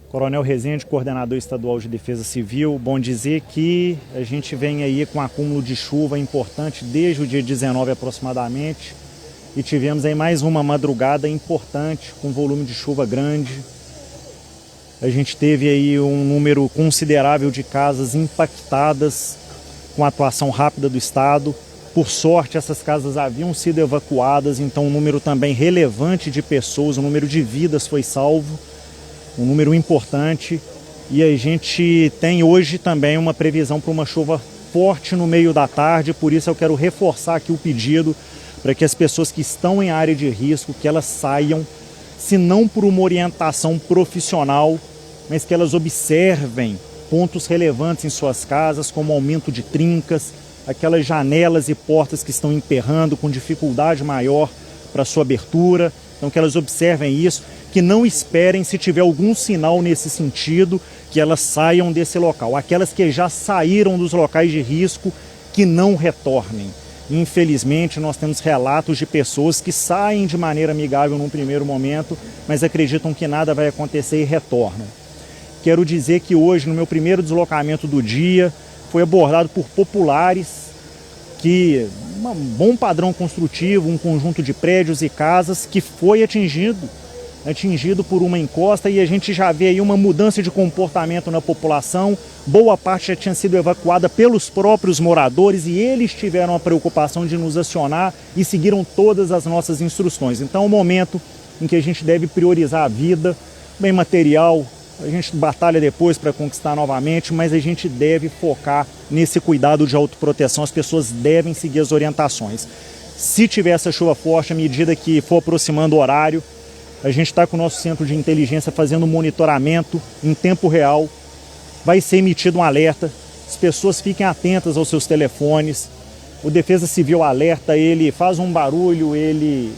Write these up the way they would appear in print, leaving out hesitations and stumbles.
Coronel Rezende, coordenador estadual de Defesa Civil. Bom dizer que a gente vem aí com um acúmulo de chuva importante desde o dia 19 aproximadamente e tivemos aí mais uma madrugada importante com volume de chuva grande. A gente teve aí um número considerável de casas impactadas com a atuação rápida do Estado. Por sorte, essas casas haviam sido evacuadas, então um número também relevante de pessoas, o número de vidas foi salvo, um número importante. E a gente tem hoje também uma previsão para uma chuva forte no meio da tarde, por isso eu quero reforçar aqui o pedido para que as pessoas que estão em área de risco, que elas saiam, se não por uma orientação profissional, mas que elas observem pontos relevantes em suas casas, como aumento de trincas, aquelas janelas e portas que estão emperrando com dificuldade maior para sua abertura. Então que elas observem isso, que não esperem, se tiver algum sinal nesse sentido, que elas saiam desse local. Aquelas que já saíram dos locais de risco, que não retornem. Infelizmente, nós temos relatos de pessoas que saem de maneira amigável num primeiro momento, mas acreditam que nada vai acontecer e retornam. Quero dizer que hoje, no meu primeiro deslocamento do dia, foi abordado por populares que um bom padrão construtivo, um conjunto de prédios e casas que foi atingido por uma encosta, e a gente já vê aí uma mudança de comportamento na população. Boa parte já tinha sido evacuada pelos próprios moradores e eles tiveram a preocupação de nos acionar e seguiram todas as nossas instruções. Então é um momento em que a gente deve priorizar a vida, bem material, a gente batalha depois para conquistar novamente, mas a gente deve focar nesse cuidado de autoproteção. As pessoas devem seguir as orientações. Se tiver essa chuva forte, à medida que for aproximando o horário, a gente está com o nosso centro de inteligência fazendo um monitoramento em tempo real. Vai ser emitido um alerta, as pessoas fiquem atentas aos seus telefones. O Defesa Civil alerta, ele faz um barulho, ele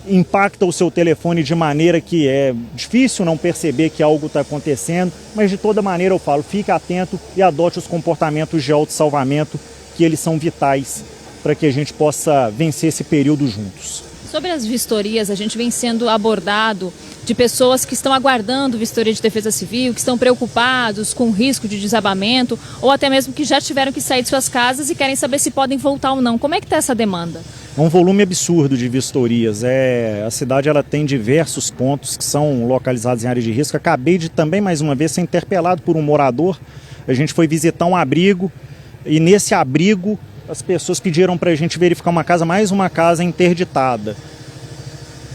impacta o seu telefone de maneira que é difícil não perceber que algo está acontecendo, mas de toda maneira eu falo, fique atento e adote os comportamentos de autossalvamento, que eles são vitais para que a gente possa vencer esse período juntos. Sobre as vistorias, a gente vem sendo abordado de pessoas que estão aguardando vistoria de Defesa Civil, que estão preocupados com o risco de desabamento, ou até mesmo que já tiveram que sair de suas casas e querem saber se podem voltar ou não. Como é que está essa demanda? É um volume absurdo de vistorias. A cidade ela tem diversos pontos que são localizados em área de risco. Acabei de também, mais uma vez, ser interpelado por um morador. A gente foi visitar um abrigo e nesse abrigo as pessoas pediram para a gente verificar uma casa, mais uma casa interditada.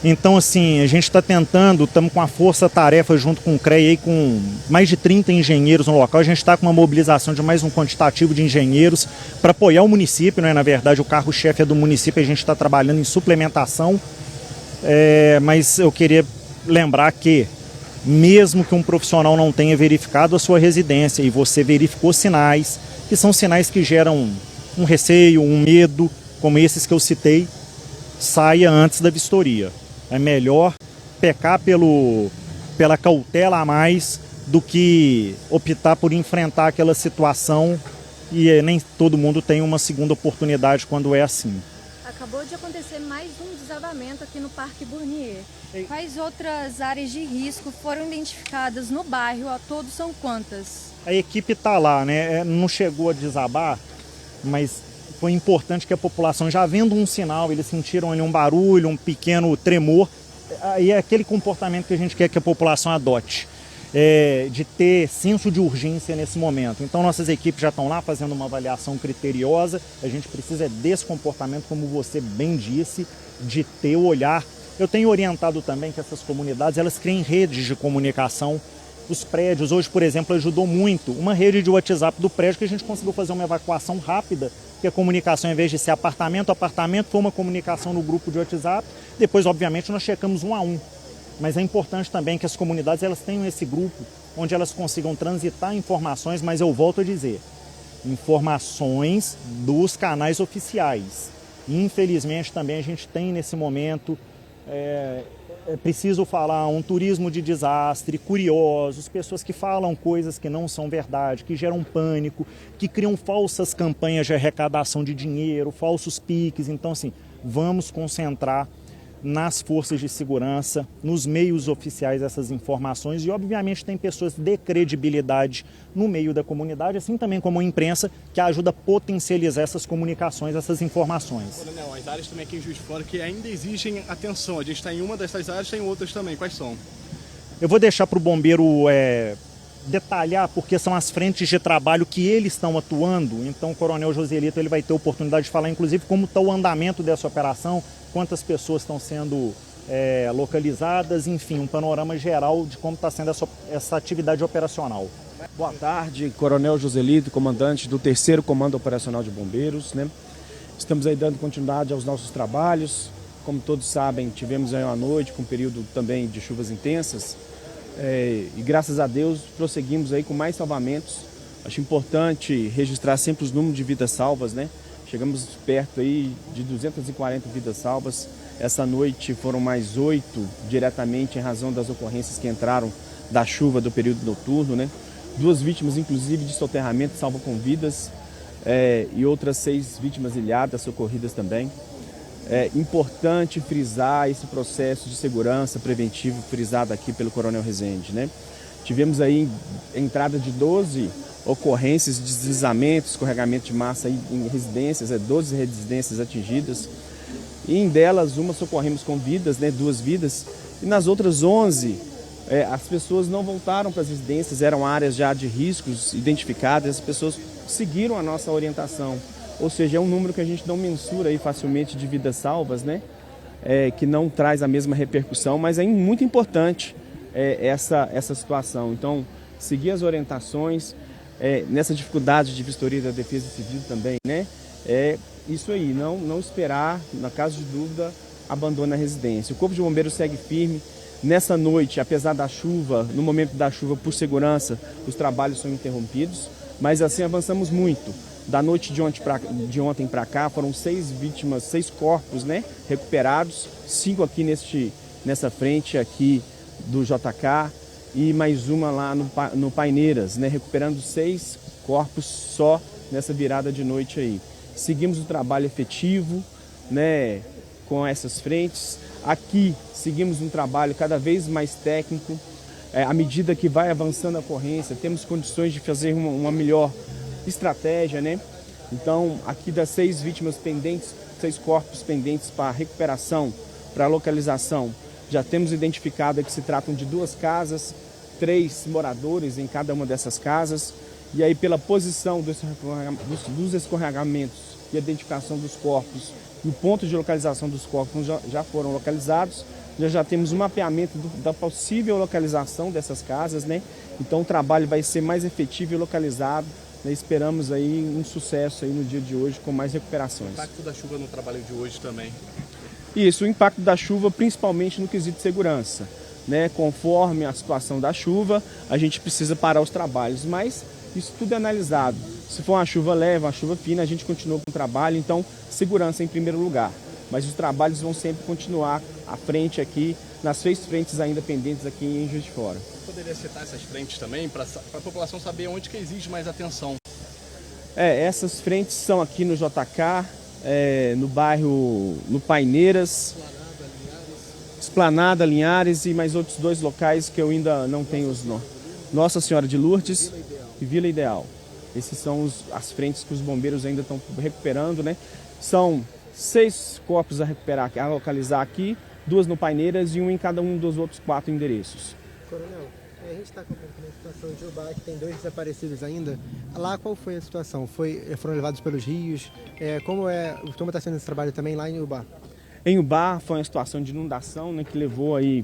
Então, assim, a gente está tentando, estamos com a força-tarefa junto com o CREA, aí, com mais de 30 engenheiros no local. A gente está com uma mobilização de mais um quantitativo de engenheiros para apoiar o município, né? Na verdade, o carro-chefe é do município, a gente está trabalhando em suplementação. Mas eu queria lembrar que, mesmo que um profissional não tenha verificado a sua residência e você verificou sinais, que são sinais que geram um receio, um medo, como esses que eu citei, saia antes da vistoria. É melhor pecar pela cautela a mais do que optar por enfrentar aquela situação, e nem todo mundo tem uma segunda oportunidade quando é assim. Acabou de acontecer mais um desabamento aqui no Parque Burnier. Quais outras áreas de risco foram identificadas no bairro? A todos são quantas? A equipe está lá, né? Não chegou a desabar, mas foi importante que a população, já vendo um sinal, eles sentiram ali um barulho, um pequeno tremor, e é aquele comportamento que a gente quer que a população adote, de ter senso de urgência nesse momento. Então nossas equipes já estão lá fazendo uma avaliação criteriosa, a gente precisa desse comportamento, como você bem disse, de ter o olhar. Eu tenho orientado também que essas comunidades, elas criem redes de comunicação. Os prédios, hoje, por exemplo, ajudou muito uma rede de WhatsApp do prédio, que a gente conseguiu fazer uma evacuação rápida, que a comunicação, em vez de ser apartamento a apartamento, foi uma comunicação no grupo de WhatsApp. Depois, obviamente, nós checamos um a um. Mas é importante também que as comunidades elas tenham esse grupo, onde elas consigam transitar informações, mas eu volto a dizer, informações dos canais oficiais. Infelizmente, também a gente tem nesse momento... É preciso falar, um turismo de desastre, curiosos, pessoas que falam coisas que não são verdade, que geram pânico, que criam falsas campanhas de arrecadação de dinheiro, falsos piques. Então, assim, vamos concentrar nas forças de segurança, nos meios oficiais essas informações e, obviamente, tem pessoas de credibilidade no meio da comunidade, assim também como a imprensa, que ajuda a potencializar essas comunicações, essas informações. Coronel, as áreas também aqui em Juiz de Fora que ainda exigem atenção. A gente está em uma dessas áreas, tem outras também. Quais são? Eu vou deixar para o bombeiro detalhar, porque são as frentes de trabalho que eles estão atuando. Então o Coronel Joselito ele vai ter oportunidade de falar, inclusive, como está o andamento dessa operação, quantas pessoas estão sendo localizadas, enfim, um panorama geral de como está sendo essa atividade operacional. Boa tarde, Coronel Joselito, comandante do 3º Comando Operacional de Bombeiros, né? Estamos aí dando continuidade aos nossos trabalhos. Como todos sabem, tivemos aí uma noite com um período também de chuvas intensas. E graças a Deus prosseguimos aí com mais salvamentos. Acho importante registrar sempre os números de vidas salvas, né? Chegamos perto aí de 240 vidas salvas. Essa noite foram mais 8 diretamente em razão das ocorrências que entraram da chuva do período noturno, né? 2 vítimas inclusive de soterramento salva com vidas e outras 6 vítimas ilhadas socorridas também. É importante frisar esse processo de segurança preventivo frisado aqui pelo Coronel Rezende, né? Tivemos aí entrada de 12 ocorrências de deslizamento, escorregamento de massa aí em residências, 12 residências atingidas. E em delas, uma socorremos com vidas, né? 2 vidas. E nas outras 11, as pessoas não voltaram para as residências, eram áreas já de riscos identificadas, as pessoas seguiram a nossa orientação. Ou seja, é um número que a gente não mensura aí facilmente de vidas salvas, né? Que não traz a mesma repercussão, mas é muito importante essa situação. Então, seguir as orientações, nessa dificuldade de vistoria da Defesa Civil também, né? Isso aí, não esperar, na caso de dúvida, abandone a residência. O Corpo de Bombeiros segue firme. Nessa noite, apesar da chuva, no momento da chuva, por segurança, os trabalhos são interrompidos, mas assim avançamos muito. Da noite de ontem para cá, foram 6 vítimas, 6 corpos, né, recuperados, 5 aqui nessa frente aqui do JK e mais uma lá no Paineiras, né, recuperando 6 corpos só nessa virada de noite aí. Seguimos o trabalho efetivo, né, com essas frentes. Aqui seguimos um trabalho cada vez mais técnico. À medida que vai avançando a ocorrência, temos condições de fazer uma melhor estratégia, né? Então, aqui das 6 vítimas pendentes, 6 corpos pendentes para recuperação, para localização, já temos identificado que se tratam de 2 casas, 3 moradores em cada uma dessas casas. E aí, pela posição dos escorregamentos e identificação dos corpos, e o ponto de localização dos corpos já foram localizados, já temos um mapeamento da possível localização dessas casas, né? Então, o trabalho vai ser mais efetivo e localizado. Esperamos aí um sucesso aí no dia de hoje com mais recuperações. O impacto da chuva no trabalho de hoje também? Isso, o impacto da chuva principalmente no quesito de segurança, né? Conforme a situação da chuva, a gente precisa parar os trabalhos, mas isso tudo é analisado. Se for uma chuva leve, uma chuva fina, a gente continua com o trabalho, então segurança em primeiro lugar. Mas os trabalhos vão sempre continuar à frente aqui, nas 6 frentes ainda pendentes aqui em Juiz de Fora. Poderia citar essas frentes também, para a população saber onde que exige mais atenção? Essas frentes são aqui no JK, no bairro, no Paineiras, Esplanada, Linhares e mais outros 2 locais que eu ainda não tenho os nomes. Nossa Senhora de Lourdes e Vila Ideal. Esses são as frentes que os bombeiros ainda estão recuperando, né? São 6 corpos a recuperar, a localizar aqui, 2 no Paineiras e 1 em cada um dos outros 4 endereços. Coronel, a gente está acompanhando a situação de Ubá, que tem 2 desaparecidos ainda. Lá, qual foi a situação? Foram levados pelos rios? Como está sendo esse trabalho também lá em Ubá? Em Ubá foi uma situação de inundação, né, que levou aí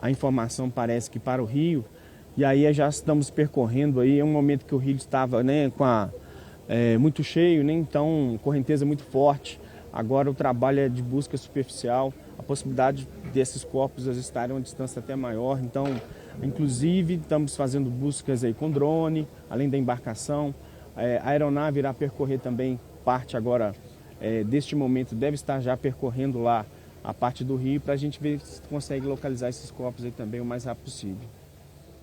a informação, parece que para o rio. E aí já estamos percorrendo aí, é um momento que o rio estava, né, muito cheio, né, então correnteza muito forte. Agora o trabalho é de busca superficial, a possibilidade desses corpos estarem a uma distância até maior. Então, inclusive, estamos fazendo buscas aí com drone, além da embarcação. A aeronave irá percorrer também parte agora, deste momento, deve estar já percorrendo lá a parte do rio para a gente ver se consegue localizar esses corpos aí também o mais rápido possível.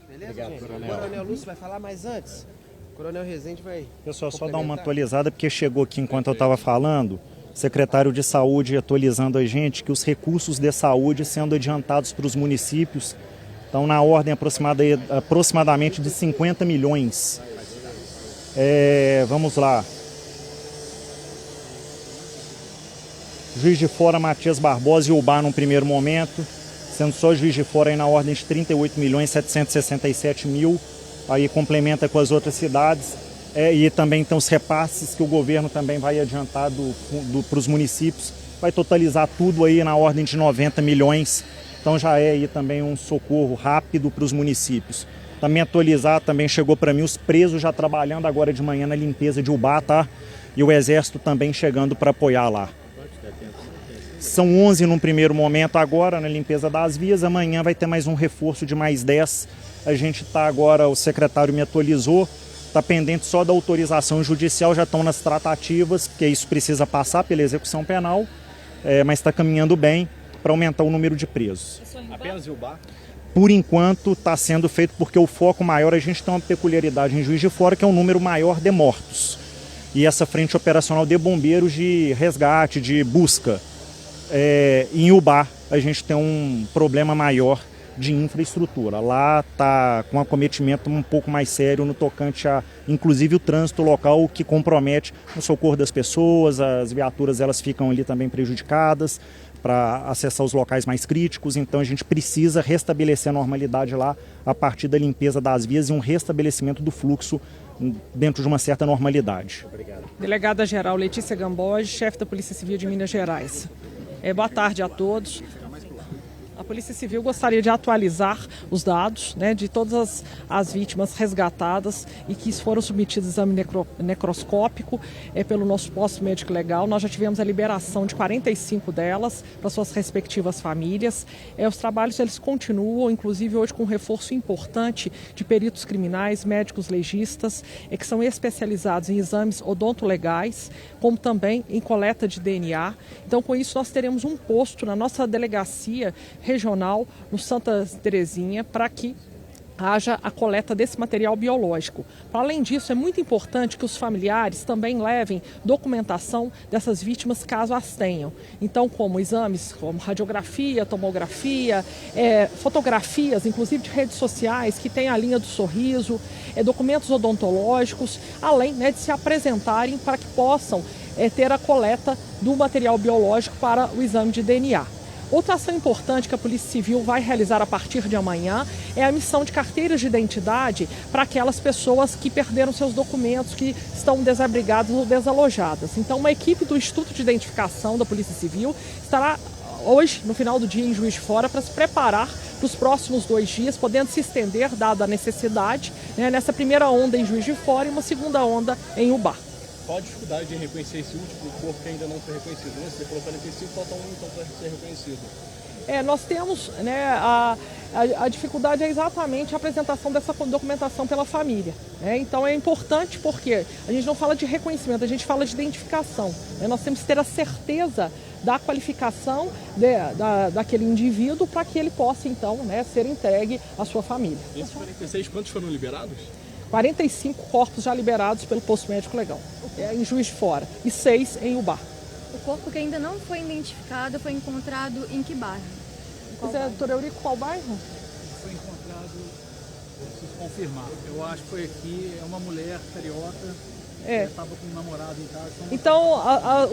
Beleza, obrigado, gente? Coronel. O Coronel Lúcio vai falar mais antes. O Coronel Rezende vai... Pessoal, só dar uma atualizada, porque chegou aqui enquanto eu estava falando, secretário de Saúde atualizando a gente que os recursos de saúde sendo adiantados para os municípios estão na ordem aproximadamente de 50 milhões. Vamos lá. Juiz de Fora, Matias Barbosa e Ubá num primeiro momento, sendo só Juiz de Fora aí na ordem de 38.767.000, aí complementa com as outras cidades. E também tem os repasses que o governo também vai adiantar para os municípios, vai totalizar tudo aí na ordem de 90 milhões, então já é aí também um socorro rápido para os municípios. Também atualizar, também chegou para mim os presos já trabalhando agora de manhã na limpeza de Ubá, tá? E o Exército também chegando para apoiar lá. São 11 num primeiro momento agora na limpeza das vias, amanhã vai ter mais um reforço de mais 10. A gente está agora, o secretário me atualizou, está pendente só da autorização judicial, já estão nas tratativas, porque isso precisa passar pela execução penal, mas está caminhando bem para aumentar o número de presos. Apenas Ubá? Por enquanto está sendo feito porque o foco maior, a gente tem uma peculiaridade em Juiz de Fora, que é um número maior de mortos. E essa frente operacional de bombeiros de resgate, de busca. Em Ubá a gente tem um problema maior de infraestrutura. Lá está com um acometimento um pouco mais sério no tocante a, inclusive, o trânsito local, que compromete o socorro das pessoas, as viaturas elas ficam ali também prejudicadas para acessar os locais mais críticos, então a gente precisa restabelecer a normalidade lá a partir da limpeza das vias e um restabelecimento do fluxo dentro de uma certa normalidade. Obrigado. Delegada-geral Letícia Gamboge, chefe da Polícia Civil de Minas Gerais. Boa tarde a todos. A Polícia Civil gostaria de atualizar os dados, né, de todas as vítimas resgatadas e que foram submetidas a exame necroscópico pelo nosso posto médico legal. Nós já tivemos a liberação de 45 delas para suas respectivas famílias. Os trabalhos eles continuam, inclusive hoje com um reforço importante de peritos criminais, médicos legistas, que são especializados em exames odontolegais, como também em coleta de DNA. Então, com isso, nós teremos um posto na nossa delegacia regional no Santa Terezinha para que haja a coleta desse material biológico. Além disso, é muito importante que os familiares também levem documentação dessas vítimas caso as tenham. Então, como exames como radiografia, tomografia, fotografias, inclusive de redes sociais, que tem a linha do sorriso, documentos odontológicos, além, né, de se apresentarem para que possam ter a coleta do material biológico para o exame de DNA. Outra ação importante que a Polícia Civil vai realizar a partir de amanhã é a emissão de carteiras de identidade para aquelas pessoas que perderam seus documentos, que estão desabrigadas ou desalojadas. Então, uma equipe do Instituto de Identificação da Polícia Civil estará hoje, no final do dia, em Juiz de Fora, para se preparar para os próximos 2 dias, podendo se estender, dada a necessidade, né, nessa primeira onda em Juiz de Fora e uma segunda onda em Ubá. Qual a dificuldade de reconhecer esse último corpo que ainda não foi reconhecido? Você falou 45, falta um então para ser reconhecido. Nós temos, né, a dificuldade é exatamente a apresentação dessa documentação pela família. Né? Então é importante porque a gente não fala de reconhecimento, a gente fala de identificação. Né? Nós temos que ter a certeza da qualificação daquele indivíduo para que ele possa, então, né, ser entregue à sua família. Esses 46, quantos foram liberados? 45 corpos já liberados pelo posto médico legal, em Juiz de Fora, e 6 em Ubá. O corpo que ainda não foi identificado foi encontrado em que bairro? Doutor Eurico, qual bairro? Foi encontrado, preciso confirmar, eu acho que foi aqui, é uma mulher carioca, estava com um namorado em casa. Então,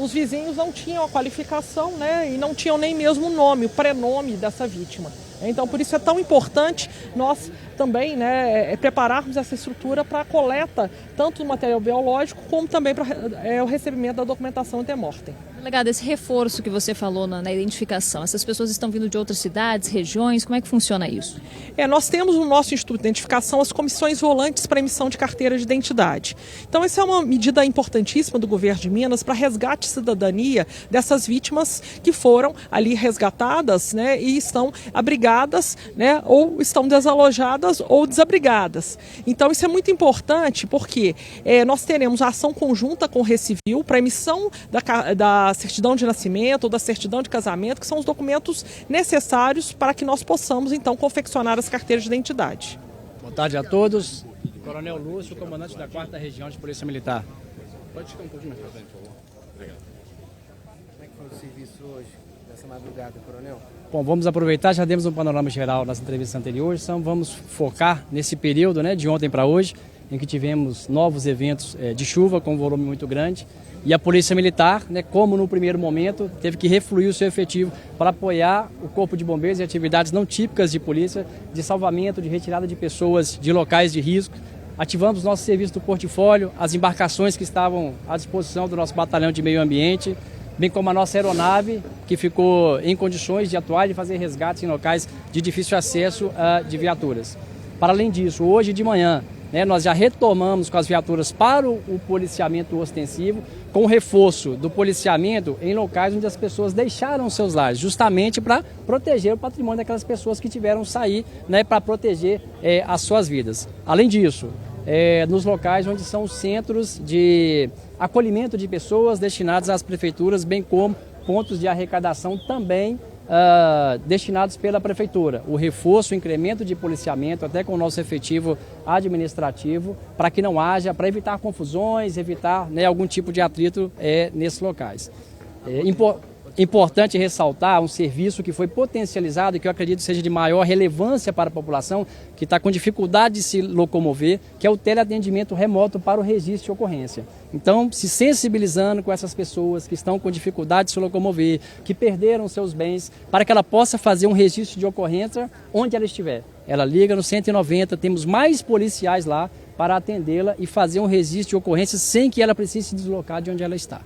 os vizinhos não tinham a qualificação, né, e não tinham nem mesmo o nome, o prenome dessa vítima. Então, por isso é tão importante nós também, né, prepararmos essa estrutura para a coleta, tanto do material biológico, como também para o recebimento da documentação antemortem. Delegado, esse reforço que você falou na identificação, essas pessoas estão vindo de outras cidades, regiões, como é que funciona isso? Nós temos no nosso Instituto de Identificação as comissões volantes para emissão de carteira de identidade. Então, essa é uma medida importantíssima do governo de Minas para resgate de cidadania dessas vítimas que foram ali resgatadas, né, e estão abrigadas, né, ou estão desalojadas ou desabrigadas. Então, isso é muito importante porque nós teremos a ação conjunta com o Recivil para emissão da certidão de nascimento ou da certidão de casamento, que são os documentos necessários para que nós possamos, então, confeccionar as carteiras de identidade. Boa tarde a todos. Coronel Lúcio, comandante da 4ª Região de Polícia Militar. Pode ficar um pouquinho mais pra frente, por favor. Obrigado. foi o serviço hoje, nessa madrugada, coronel? Bom, vamos aproveitar, já demos um panorama geral nas entrevistas anteriores, então vamos focar nesse período, né, de ontem para hoje, em que tivemos novos eventos de chuva com um volume muito grande. E a Polícia Militar, né, como no primeiro momento, teve que refluir o seu efetivo para apoiar o Corpo de Bombeiros em atividades não típicas de polícia, de salvamento, de retirada de pessoas de locais de risco. Ativamos nosso serviço do portfólio, as embarcações que estavam à disposição do nosso batalhão de meio ambiente, bem como a nossa aeronave, que ficou em condições de atuar e de fazer resgates em locais de difícil acesso de viaturas. Para além disso, hoje de manhã, nós já retomamos com as viaturas para o policiamento ostensivo, com o reforço do policiamento em locais onde as pessoas deixaram seus lares, justamente para proteger o patrimônio daquelas pessoas que tiveram que sair, para proteger as suas vidas. Além disso, nos locais onde são os centros de acolhimento de pessoas destinados às prefeituras, bem como pontos de arrecadação também destinados pela Prefeitura. O reforço, o incremento de policiamento, até com o nosso efetivo administrativo, para que não haja, para evitar confusões, evitar algum tipo de atrito nesses locais. Importante ressaltar um serviço que foi potencializado e que eu acredito seja de maior relevância para a população, que está com dificuldade de se locomover, que é o teleatendimento remoto para o registro de ocorrência. Então, se sensibilizando com essas pessoas que estão com dificuldade de se locomover, que perderam seus bens, para que ela possa fazer um registro de ocorrência onde ela estiver. Ela liga no 190, temos mais policiais lá para atendê-la e fazer um registro de ocorrência sem que ela precise se deslocar de onde ela está.